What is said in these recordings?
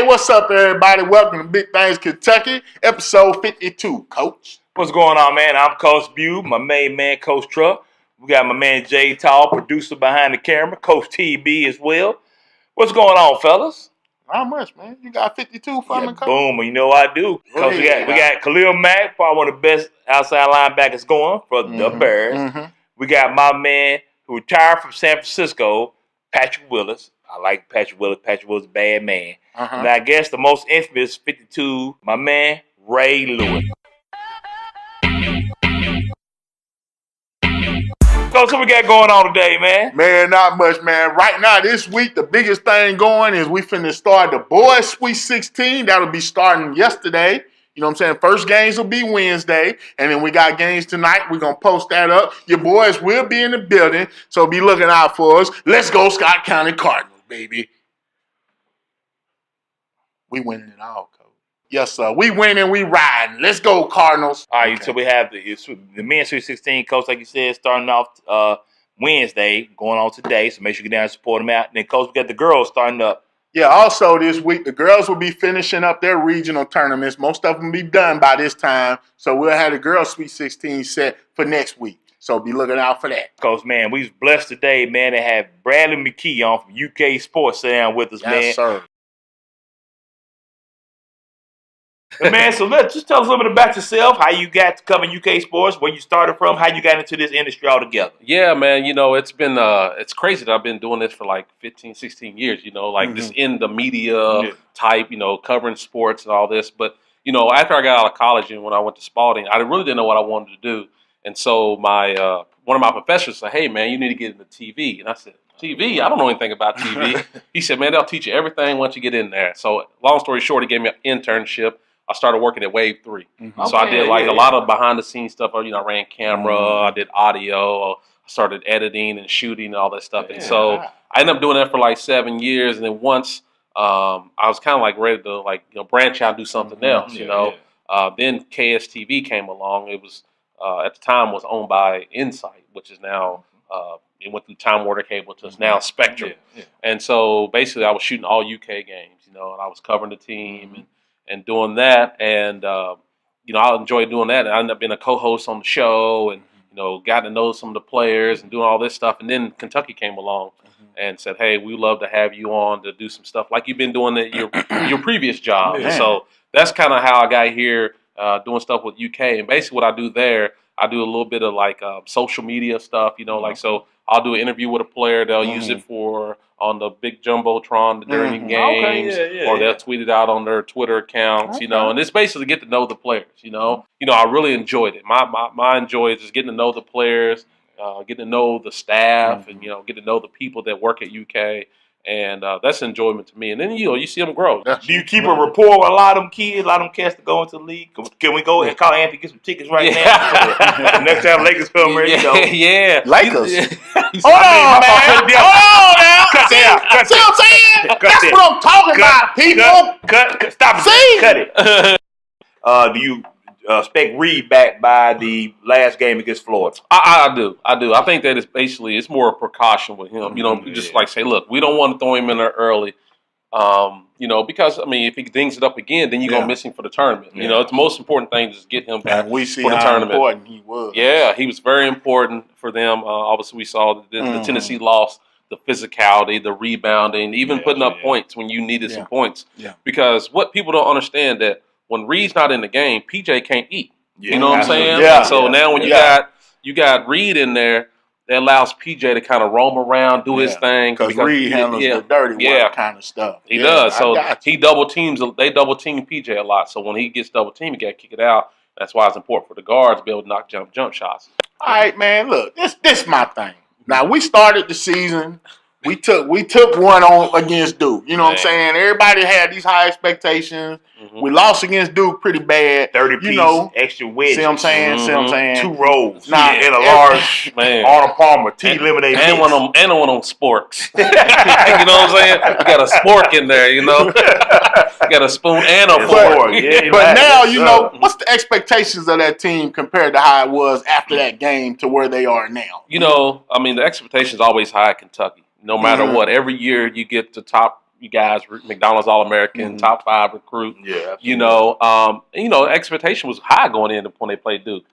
what's up, everybody? Welcome to Big Things Kentucky, episode 52, Coach. What's going on, man? I'm Coach Bew, my main man, Coach Truck. We got my man Jay Tall, producer behind the camera, Coach TB as well. What's going on, fellas? Not much, man. You got 52 for me, Coach? Boom, you know I do. Coach, we got Khalil Mack, probably one of the best outside linebackers going for the Bears. We got my man who retired from San Francisco, Patrick Willis. I like Patrick Willis. Patrick Willis is a bad man. And I guess the most infamous 52, my man, Ray Lewis. So what we got going on today, man? Man, not much, man. Right now, this week, the biggest thing going is we finna start the boys Sweet 16. That'll be starting yesterday. You know what I'm saying? First games will be Wednesday, and then we got games tonight. We're going to post that up. Your boys will be in the building, so be looking out for us. Let's go, Scott County Cardinals, baby. We winning it all, Coach. Yes, sir. We winning, we riding. Let's go, Cardinals. All right, so we have the men's Sweet 16, Coach, like you said, starting off Wednesday, going on today, so make sure you get down and support them out. And then, Coach, we got the girls starting up. Yeah, also this week, the girls will be finishing up their regional tournaments. Most of them will be done by this time. So we'll have the girls' Sweet 16 set for next week. So be looking out for that. Coach, man, we was blessed today, man, to have Bradley Mckee on from UK Sports down with us, man. Yes, sir. Man, so let's just tell us a little bit about yourself, how you got to cover UK Sports, where you started from, how you got into this industry altogether. Yeah, man, you know, it's been, it's crazy that I've been doing this for like 15, 16 years, you know, like this in the media type, you know, covering sports and all this. But, you know, after I got out of college and when I went to Spalding, I really didn't know what I wanted to do. And so my one of my professors said, hey, man, you need to get into TV. And I said, TV? I don't know anything about TV. He said, man, they'll teach you everything once you get in there. So long story short, he gave me an internship. I started working at Wave 3. So I did like a lot of behind the scenes stuff. You know, I ran camera, I did audio, I started editing and shooting and all that stuff. And so I ended up doing that for like 7 years. And then once I was kind of like ready to like, you know, branch out and do something else, you know. Then KSTV came along. It was, at the time was owned by Insight, which is now, it went through Time Warner Cable to now Spectrum. And so basically I was shooting all UK games, you know, and I was covering the team and doing that, and you know, I enjoyed doing that. And I ended up being a co-host on the show, and you know, got to know some of the players and doing all this stuff. And then Kentucky came along and said, "Hey, we'd love to have you on to do some stuff like you've been doing at your previous job." And so that's kind of how I got here, doing stuff with UK. And basically, what I do there, I do a little bit of like social media stuff, you know, like so. I'll do an interview with a player. They'll use it for on the big jumbotron during games, or they'll tweet it out on their Twitter accounts, you know. And it's basically get to know the players, you know. You know, I really enjoyed it. My enjoy is just getting to know the players, getting to know the staff, and you know, get to know the people that work at UK. And that's enjoyment to me. And then, you know, you see them grow. Do you keep a rapport with a lot of them kids, a lot of them cats that go into the league? Can we go and call Anthony, get some tickets right now? Next time Lakers come, ready to go. Lakers? Hold on, man. Hold on now. Cut that out. See what I'm saying? That's what I'm talking about, people. Stop it. Cut it. Do you expect Reed back by the last game against Florida? I do. I think that it's more a precaution with him. You know, just like say, look, we don't want to throw him in there early. You know, because I mean, if he dings it up again, then you're gonna miss him for the tournament. You know, it's the most important thing is get him back and we see for the how tournament. Important he was. Yeah, he was very important for them. Obviously, we saw the Tennessee loss, the physicality, the rebounding, even putting up points when you needed some points. Because what people don't understand that when Reed's not in the game, PJ can't eat. You know what I'm saying? So now when you got Reed in there, that allows PJ to kind of roam around, do his thing. Because Reed handles the dirty work kind of stuff. He does. So they double team PJ a lot. So when he gets double teamed, he got to kick it out. That's why it's important for the guards to be able to knock jump shots. All right, man. Look, this my thing. Now we started the season. We took one on against Duke. You know what I'm saying? Everybody had these high expectations. We lost against Duke pretty bad. 30 piece, extra wedges. See what I'm saying? See what I'm saying? 2 rolls. In a large Arnold Palmer tea lemonade. And one on sporks. You know what I'm saying? You got a spork in there, you know? You got a spoon and a fork. But now, you know, what's the expectations of that team compared to how it was after that game to where they are now? You know, I mean, the expectations always high at Kentucky. No matter what, every year you get the top you guys, McDonald's All-American, top 5 recruit. Yeah, absolutely. Expectation was high going in when they played Duke.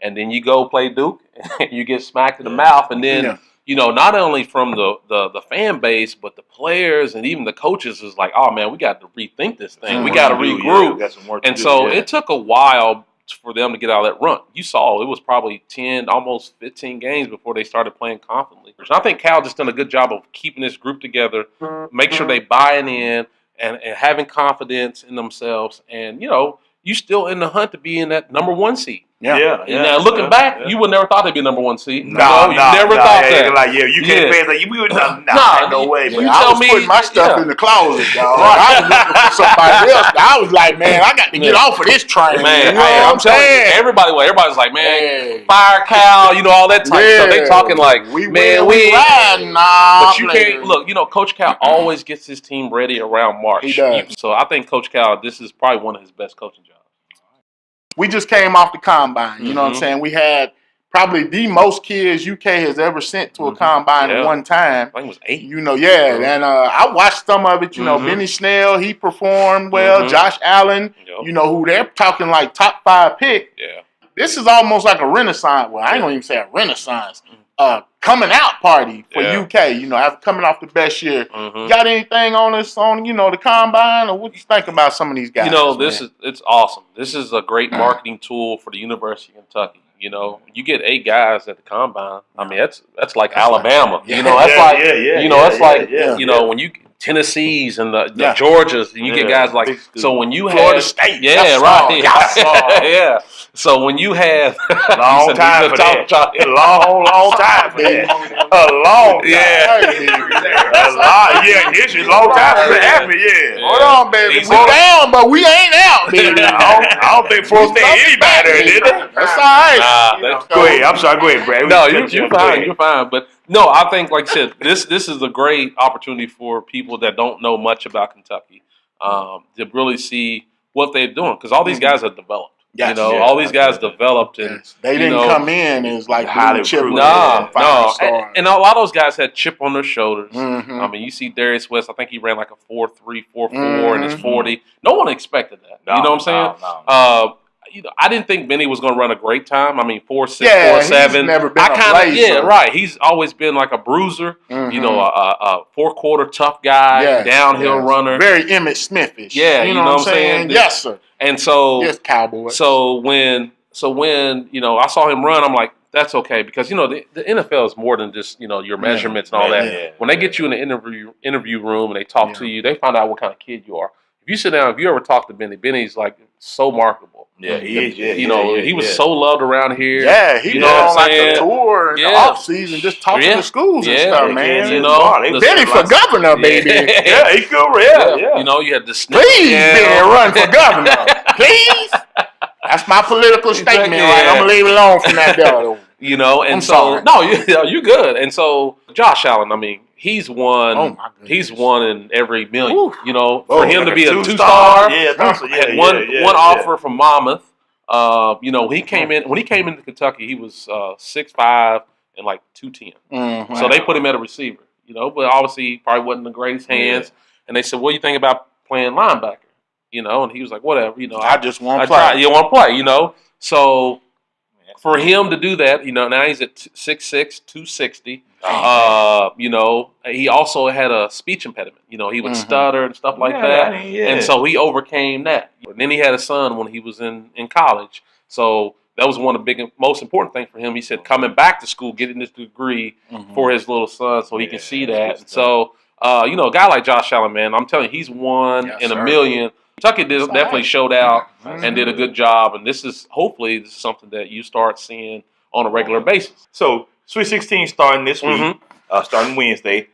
And then you go play Duke, and you get smacked in the mouth, and then not only from the fan base, but the players and even the coaches is like, oh man, we got to rethink this thing. We got to regroup. And so it took a while for them to get out of that run. You saw it was probably 10, almost 15 games before they started playing confidently. And I think Cal just done a good job of keeping this group together, make sure they buying in and having confidence in themselves. And you still in the hunt to be in that number 1 seed. Yeah. Now looking back, you would never thought they'd be number 1 seed. You never thought that. Like, you can't say that. We would no way. Man. I was putting my stuff in the closet, dog. I was looking for somebody else. I was like, man, I got to get off of this train. Man, I'm telling you, everybody's like, man, fire Cal, all that type of stuff. They talking like, we riding, but you can't look. Coach Cal always gets his team ready around March. He does. So I think Coach Cal, this is probably one of his best coaching jobs. We just came off the combine. You know what I'm saying? We had probably the most kids UK has ever sent to a combine at one time. I think it was 8. And I watched some of it. Benny Snell, he performed well. Josh Allen, who they're talking like top 5 pick. Yeah. This is almost like a renaissance. Well, I ain't gonna even say a renaissance. Coming out party for UK. After coming off the best year. Got anything on us on the combine, or what you think about some of these guys? It's awesome. This is a great marketing tool for the University of Kentucky. You get 8 guys at the combine. I mean, that's like Alabama. When you Tennessee's and the Georgias, and you get guys like when you Florida have State, yeah. So when you have long time for that, long time for that, a long time, this is long time for that. Hold on, baby, we down, but we ain't out, baby. I don't think Florida State anybody did it. That's all right. Go ahead. I'm sorry. Go ahead, Brad. No, you're fine. You're fine. But no, I think, like I said, this is a great opportunity for people that don't know much about Kentucky to really see what they're doing, because all these guys are developed. All these guys developed, and they didn't come in as like highly chip. And a lot of those guys had chip on their shoulders. I mean, you see Darius West. I think he ran like a 4.3, 4.4 in his 40. No one expected that. You know what I'm saying? I didn't think Benny was going to run a great time. I mean, 4.6, 4.7. He's never been right. He's always been like a bruiser. A 4-quarter tough guy, downhill runner, very Emmitt Smithish. Yeah, you know what I'm saying? Yes, sir. And so, yes, Cowboy. So when I saw him run, I'm like, that's okay, because the NFL is more than just your measurements and all that. When they get you in the interview room and they talk to you, they find out what kind of kid you are. If you sit down, if you ever talk to Benny, Benny's like so marketable. Yeah, he is. Yeah, he was so loved around here. Yeah, he was on like a tour in the off season, just talking to schools and stuff, man. Benny for governor, baby. Yeah, he cool. Yeah. You had the please, Benny, run for governor, please. That's my political statement, right? I'm gonna leave it alone from that though. You're good. And so Josh Allen, I mean, he's won. He's won in every million. For him to be a 2-star, had one offer from Monmouth. He came in when he came into Kentucky. He was 6'5" and like 210. So they put him at a receiver. But obviously he probably wasn't in the greatest hands. And they said, "What do you think about playing linebacker?" And he was like, "Whatever." I just want to play. You want to play. So for him to do that, now he's at 6'6", 260. He also had a speech impediment. He would stutter and stuff like that. And so he overcame that. And then he had a son when he was in college. So that was one of the most important things for him. He said coming back to school, getting this degree for his little son so he can see that. And so, a guy like Josh Allen, man, I'm telling you, he's one in a million. Kentucky definitely showed out and did a good job. And this is something that you start seeing on a regular basis. So, Sweet 16 starting this week, starting Wednesday.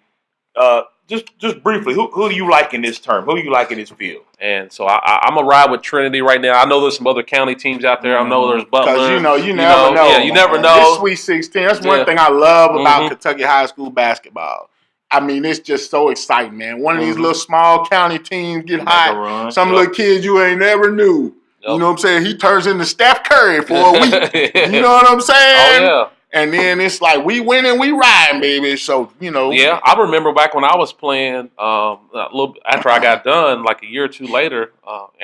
Just briefly, who do you like in this term? Who do you like in this field? And so I'm going to ride with Trinity right now. I know there's some other county teams out there. I know there's Butler. Because you never know. Yeah, you never know. This Sweet 16, that's one thing I love about Kentucky high school basketball. I mean, it's just so exciting, man. One of these little small county teams get hot. Some little kids you ain't never knew. You know what I'm saying? He turns into Steph Curry for a week. You know what I'm saying? Oh, yeah. And then it's like we winning, we riding, baby. So, Yeah, I remember back when I was playing, a little after I got done, like a year or two later,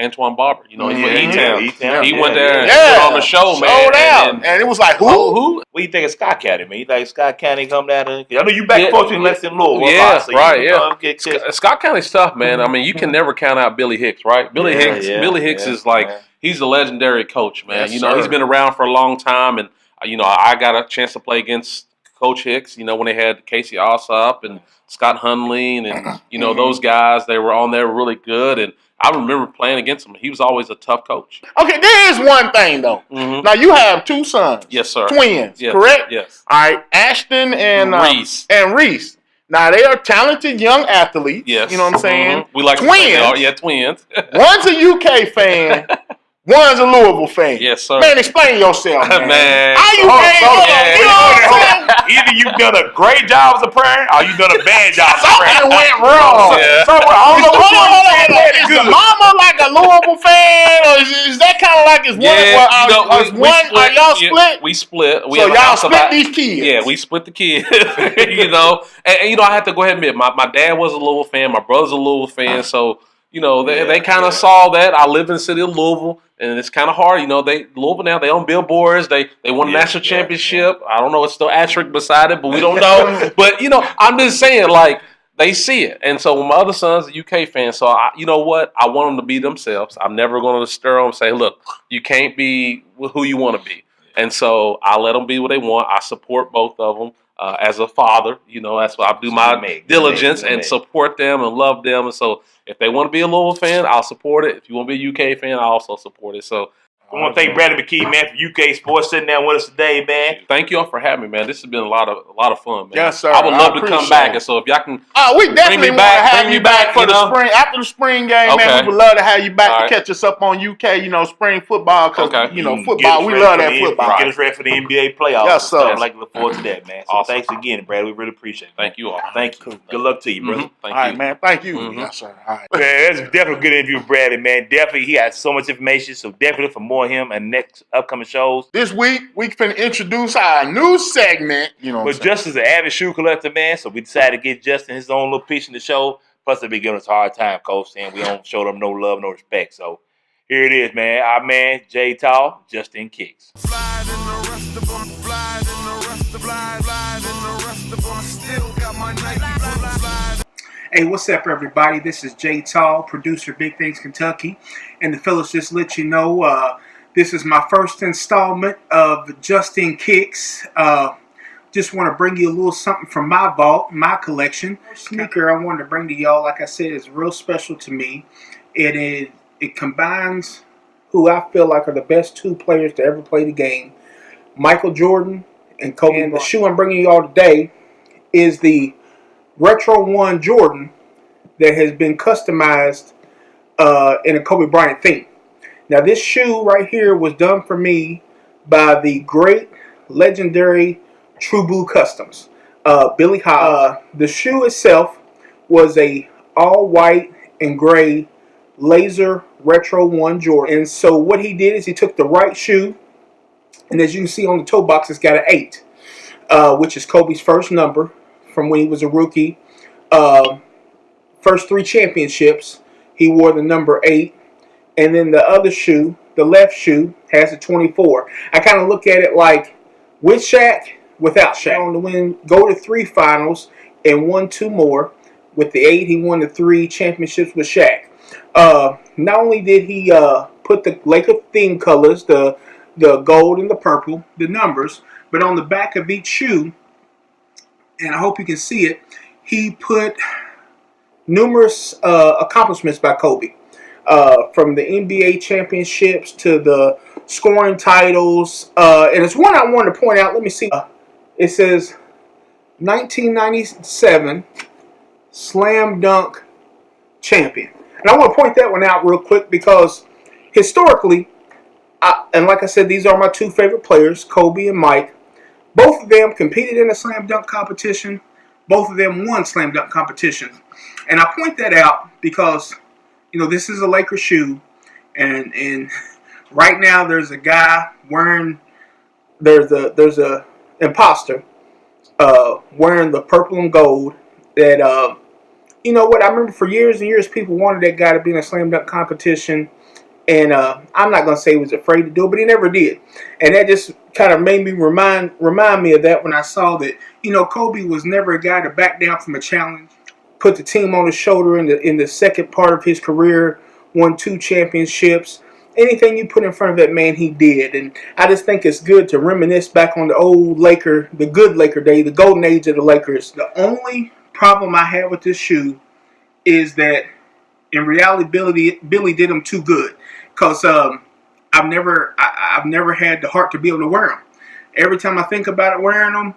Antoine Barber, he went E-Town. He went there and put on the show, man. Sold out. And it was like, who? Who? What do you think of Scott County, man? You think Scott County come down there? I know you back coaching less than Louisville. Scott County's tough, man. I mean, you can never count out Billy Hicks, right? Billy Hicks is like, he's a legendary coach, man. He's been around for a long time, and I got a chance to play against Coach Hicks, when they had Casey Alsop and Scott Hunley and those guys, they were on there really good. And I remember playing against him. He was always a tough coach. Okay, there is one thing, though. Mm-hmm. Now, you have two sons. Yes, sir. Twins, correct? Yes. All right, Ashton and Reese. Now, they are talented young athletes. Yes. You know what I'm saying? Mm-hmm. We like twins. Twins. One's a UK fan. One's a Louisville fan. Yes, sir. Man, explain yourself, man. How you Either you've done a great job as a parent or you've done a bad job as a parent. Something went wrong. Yeah. Is the mama like a Louisville fan, or is that kind of like are y'all split? We split. So y'all split these kids. Yeah, we split the kids. And I have to go ahead and admit, my dad was a Louisville fan. My brother's a Louisville fan. So they kind of saw that. I live in the city of Louisville, and it's kind of hard. Louisville now, they own billboards. They won a national championship. I don't know. It's still asterisk beside it, but we don't know. But, I'm just saying, like, they see it. And so my other son's a UK fan. So, you know what? I want them to be themselves. I'm never going to stir them and say, look, you can't be who you want to be. And so I let them be what they want. I support both of them. As a father, that's why I do my diligence and support them and love them. And so if they want to be a Louisville fan, I'll support it. If you want to be a UK fan, I also support it. So I want to thank Bradley Mckee, man, for UK Sports sitting down with us today, man. Thank you all for having me, man. This has been a lot of fun, man. Yes, sir. I would love to come back, and so if y'all can, we definitely want to have you back for the spring after the spring game, man. We would love to have you back to catch us up on UK, spring football, because football, we love that football. Get us ready for the NBA playoffs. Yes, sir. I'd like to look forward to that, man. So thanks again, Brad. We really appreciate it. Thank you all. Thank you. Good luck to you, brother. All right, man. Thank you. Yes, sir. All right. Man, that's definitely a good interview with Bradley, man. Definitely, he has so much information. So definitely for more of him and next upcoming shows. This week, we can introduce our new segment. But Justin's an avid shoe collector, man. So we decided to get Justin his own little piece in the show. Plus, they've been giving us a hard time, Coach, saying we don't show them no love, no respect. So here it is, man. Our man, Jay Tall, Justin Kicks. Hey, what's up, everybody? This is Jay Tall, producer, Big Things Kentucky. And the fellas just let you know, this is my first installment of Justin Kicks. Just want to bring you a little something from my vault, my collection. Sneaker I wanted to bring to y'all, like I said, is real special to me. It combines who I feel like are the best two players to ever play the game, Michael Jordan and Kobe. And the shoe I'm bringing y'all today is the Retro 1 Jordan that has been customized in a Kobe Bryant theme. Now, this shoe right here was done for me by the great, legendary True Blue Customs, Billy Hobbs. The shoe itself was a all-white and gray laser Retro 1 Jordan. And so what he did is he took the right shoe, and as you can see on the toe box, it's got an 8, which is Kobe's first number from when he was a rookie. First 3 championships, he wore the number 8. And then the other shoe, the left shoe, has a 24. I kind of look at it like with Shaq, without Shaq. On to win, go to 3 finals and won 2 more. With the 8, he won the 3 championships with Shaq. Not only did he put the Laker theme colors, the gold and the purple, the numbers, but on the back of each shoe, and I hope you can see it, he put numerous accomplishments by Kobe. From the NBA championships to the scoring titles. And it's one I wanted to point out. Let me see. It says 1997 Slam Dunk Champion. And I want to point that one out real quick because historically, and like I said, these are my 2 favorite players, Kobe and Mike. Both of them competed in a slam dunk competition. Both of them won slam dunk competitions. And I point that out because this is a Lakers shoe, and right now there's a guy wearing, there's an imposter, wearing the purple and gold. That you know what? I remember for years and years, people wanted that guy to be in a slam dunk competition. And I'm not going to say he was afraid to do it, but he never did. And that just kind of made me remind me of that when I saw that, you know, Kobe was never a guy to back down from a challenge, put the team on his shoulder in the second part of his career, won 2 championships. Anything you put in front of that man, he did. And I just think it's good to reminisce back on the old Laker, the good Laker day, the golden age of the Lakers. The only problem I had with this shoe is that in reality, Billy did them too good. Because I've never had the heart to be able to wear them. Every time I think about it wearing them,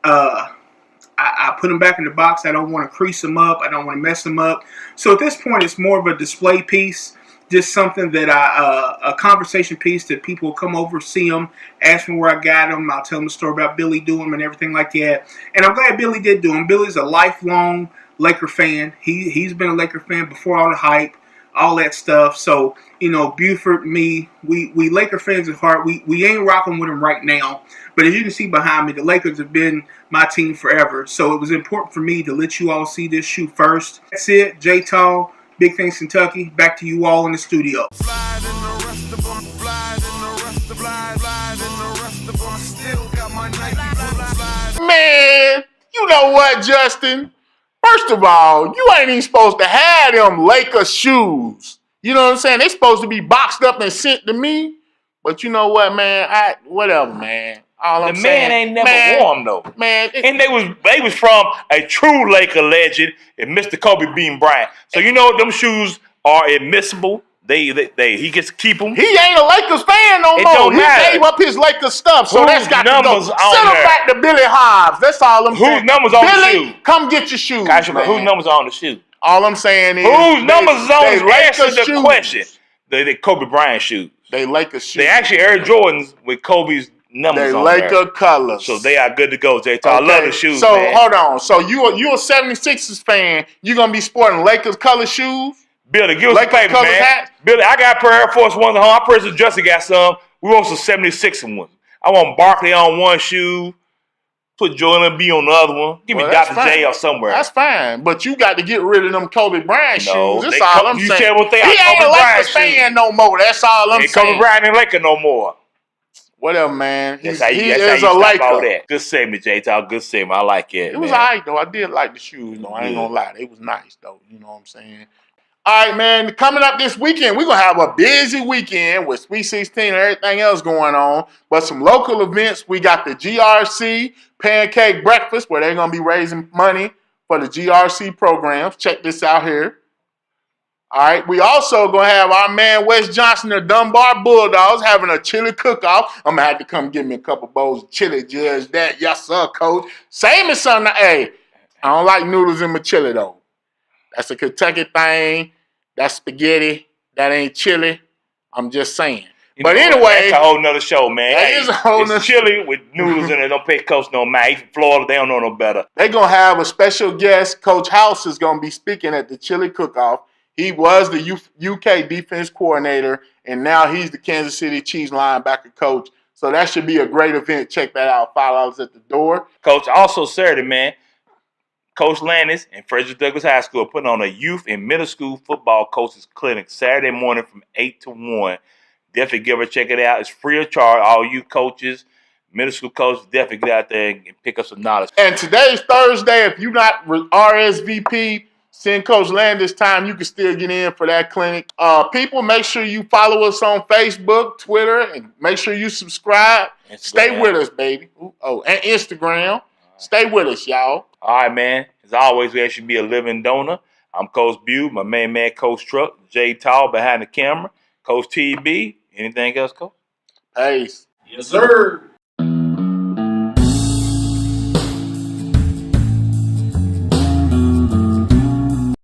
I put them back in the box. I don't want to crease them up. I don't want to mess them up. So at this point, it's more of a display piece, just something that a conversation piece that people will come over, see them, ask me where I got them. I'll tell them the story about Billy doing them and everything like that. And I'm glad Billy did do them. Billy's a lifelong Laker fan. He's been a Laker fan before all the hype, all that stuff. So, you know, Buford, me, we Laker fans at heart. We ain't rocking with them right now. But as you can see behind me, the Lakers have been my team forever. So it was important for me to let you all see this shoe first. That's it. J Tall, Big Things Kentucky. Back to you all in the studio. Man, you know what, Justin? First of all, you ain't even supposed to have them Laker shoes. You know what I'm saying? They supposed to be boxed up and sent to me. But you know what, man? Whatever, man. All I'm saying, man ain't never won them, though. Man, and they was from a true Laker legend, and Mr. Kobe Bean Bryant. So you know them shoes are admissible. He gets to keep them. He ain't a Lakers fan no It more. don't He matter. gave up his Lakers stuff, so Whose that's got to go. numbers on Send him there? back to Billy Hobbs. That's all I'm saying. Whose numbers on the Billy, shoe? come get your shoes, Gosh, man. whose numbers are on the shoe? All I'm saying is Whose numbers is on the answer Lakers the shoes. question? The Kobe Bryant shoes. They Lakers shoes. They actually Air Jordans with Kobe's numbers they on Laker there. colors. So they are good to go, J. I love the shoes, so, man. hold on. So you a 76ers fan. You going to be sporting Lakers color shoes? Billy, give us a favor, man. Hats? Billy, I got a pair of Air Force Ones at home. I personally Justin got some. We want some 76 ones. I want Barkley on one shoe. Put Joel B on the other one. Give me Dr. J or somewhere. That's fine. But you got to get rid of them Kobe Bryant shoes. That's all I'm saying. You said what they he ain't a Lakers fan fan no more. That's all I'm saying. Kobe Bryant ain't Laker no more. Whatever, man. He That's is how a you Laker. stop all that. Good segment, J-Talk. Good segment. I like it, It was all right, though. I did like the shoes, though. I ain't going to lie. They was nice, though. You know what I'm saying? All right, man. Coming up this weekend, we're going to have a busy weekend with Sweet 16 and everything else going on. But some local events. We got the GRC Pancake Breakfast, where they're going to be raising money for the GRC programs. Check this out here. All right, we also going to have our man Wes Johnson, the Dunbar Bulldogs, having a chili cook-off. I'm going to have to come get me a couple bowls of chili, judge that. Yes, sir, coach. Same as something. Hey, I don't like noodles in my chili, though. That's a Kentucky thing. That's spaghetti. That ain't chili. I'm just saying. But anyway. That's a whole nother show, man. That is a whole nother chili with noodles in it. Don't pay Coach no mind. He's from Florida. They don't know no better. They're going to have a special guest. Coach House is going to be speaking at the chili cook-off. He was the UK defense coordinator, and now he's the Kansas City Chiefs linebacker coach. So that should be a great event. Check that out. $5 at the door. Coach, also Saturday, man, Coach Landis and Frederick Douglass High School are putting on a youth and middle school football coaches clinic Saturday morning from 8 to 1. Definitely give her a check it out. It's free of charge. All you coaches, middle school coaches, definitely get out there and pick up some knowledge. And today's Thursday. If you're not RSVP, send Coach Landis time. You can still get in for that clinic. People, make sure you follow us on Facebook, Twitter, and make sure you subscribe. Instagram. Stay with us, baby. Oh, and Instagram. Right. Stay with us, y'all. All right, man. As always, we should be a living donor. I'm Coach Bew, my main man, Coach Truck, Jay Tall behind the camera, Coach TB. Anything else, Coach? Peace. Yes, sir.